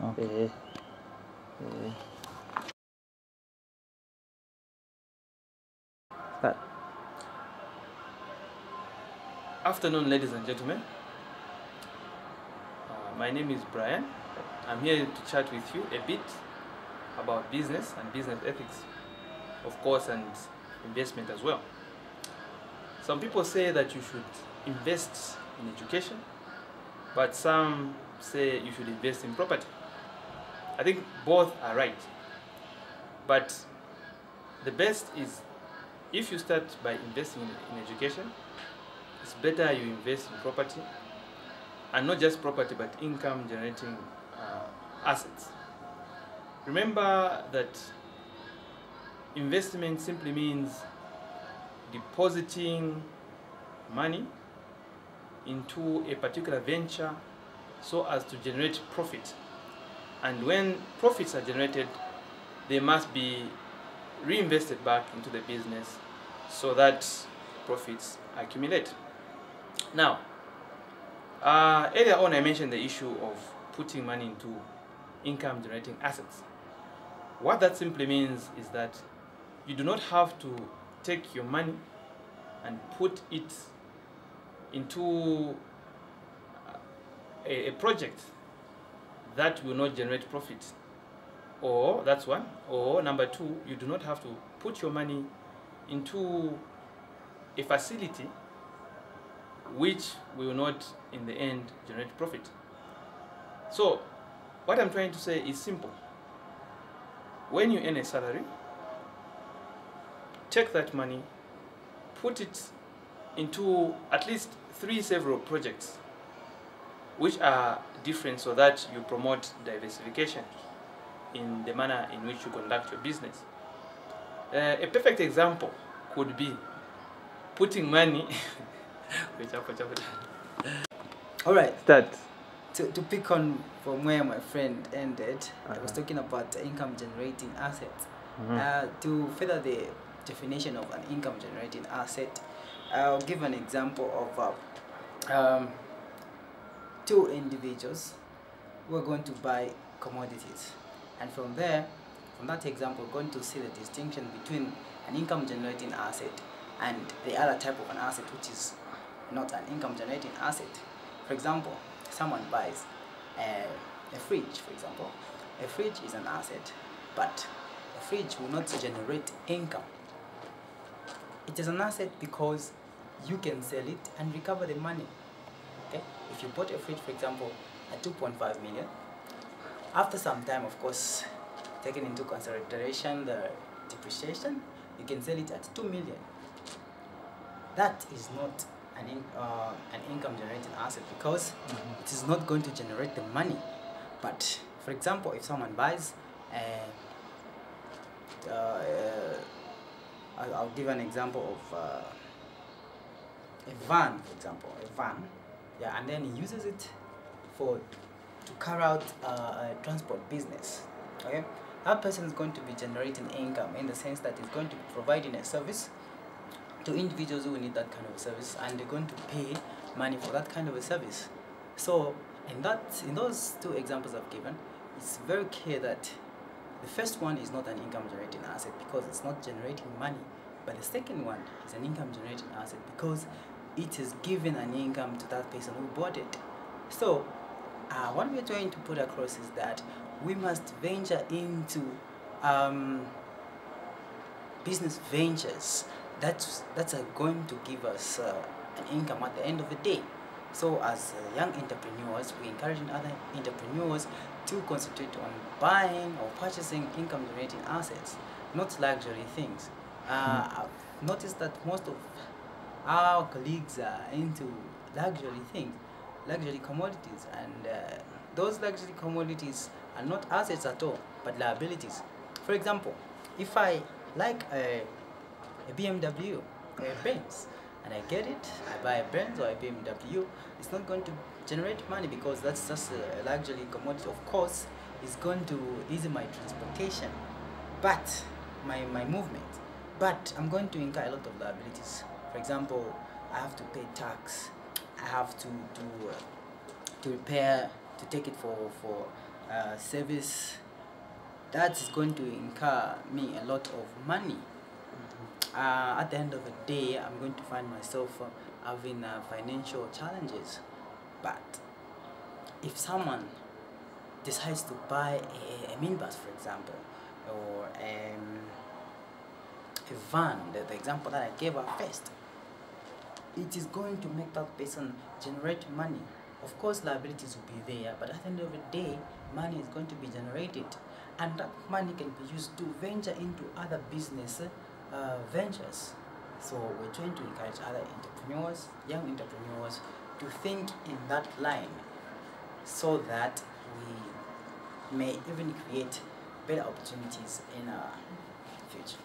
Okay. Start. Afternoon, ladies and gentlemen. My name is Brian. I'm here to chat with you a bit about business and business ethics, of course, and investment as well. Some people say that you should invest in education, but some say you should invest in property. I think both are right, but the best is if you start by investing in education, it's better you invest in property, and not just property but income generating assets. Remember that investment simply means depositing money into a particular venture so as to generate profit. And when profits are generated, they must be reinvested back into the business so that profits accumulate. Now, earlier on I mentioned the issue of putting money into income generating assets. What that simply means is that you do not have to take your money and put it into a project that will not generate profit. Or that's one. Or number two, you do not have to put your money into a facility which will not in the end generate profit. So what I'm trying to say is simple. When you earn a salary, take that money, put it into at least 3 several projects which are different so that you promote diversification in the manner in which you conduct your business. A perfect example could be putting money Alright. Start. To pick on from where my friend ended, I was talking about income generating assets. To further the definition of an income generating asset, I'll give an example of 2 individuals who are going to buy commodities, and from that example, we're going to see the distinction between an income generating asset and the other type of an asset which is not an income generating asset. For example, someone buys a fridge, for example. A fridge is an asset, but a fridge will not generate income. It is an asset because you can sell it and recover the money. Okay? If you bought a fridge, for example, at 2.5 million, after some time, of course, taking into consideration the depreciation, you can sell it at 2 million. That is not an income generating asset because it is not going to generate the money. But for example, if someone buys I'll give an example of a van, for example, and then he uses it to carry out a transport business. Okay, that person is going to be generating income in the sense that it's going to be providing a service to individuals who need that kind of service, and they're going to pay money for that kind of a service. So in those 2 examples I've given, it's very clear that the first one is not an income generating asset because it's not generating money, but the second one is an income generating asset because it is giving an income to that person who bought it. So what we're trying to put across is that we must venture into business ventures that are going to give us an income at the end of the day. So as young entrepreneurs, we're encouraging other entrepreneurs to concentrate on buying or purchasing income generating assets, not luxury things. I've noticed that most of our colleagues are into luxury things, luxury commodities, and those luxury commodities are not assets at all, but liabilities. For example, if I like a BMW, a Benz, and I get it, I buy a Benz or a BMW, it's not going to generate money because that's just a luxury commodity. Of course, it's going to ease my transportation, but my movement, but I'm going to incur a lot of liabilities. For example, I have to pay tax, I have to repair, to take it for service, that is going to incur me a lot of money. At the end of the day, I'm going to find myself having financial challenges. But if someone decides to buy a minibus, for example, or a van, the example that I gave at first, it is going to make that person generate money. Of course, liabilities will be there, but at the end of the day, money is going to be generated, and that money can be used to venture into other business ventures. So we're trying to encourage other entrepreneurs, young entrepreneurs, to think in that line, so that we may even create better opportunities in our future.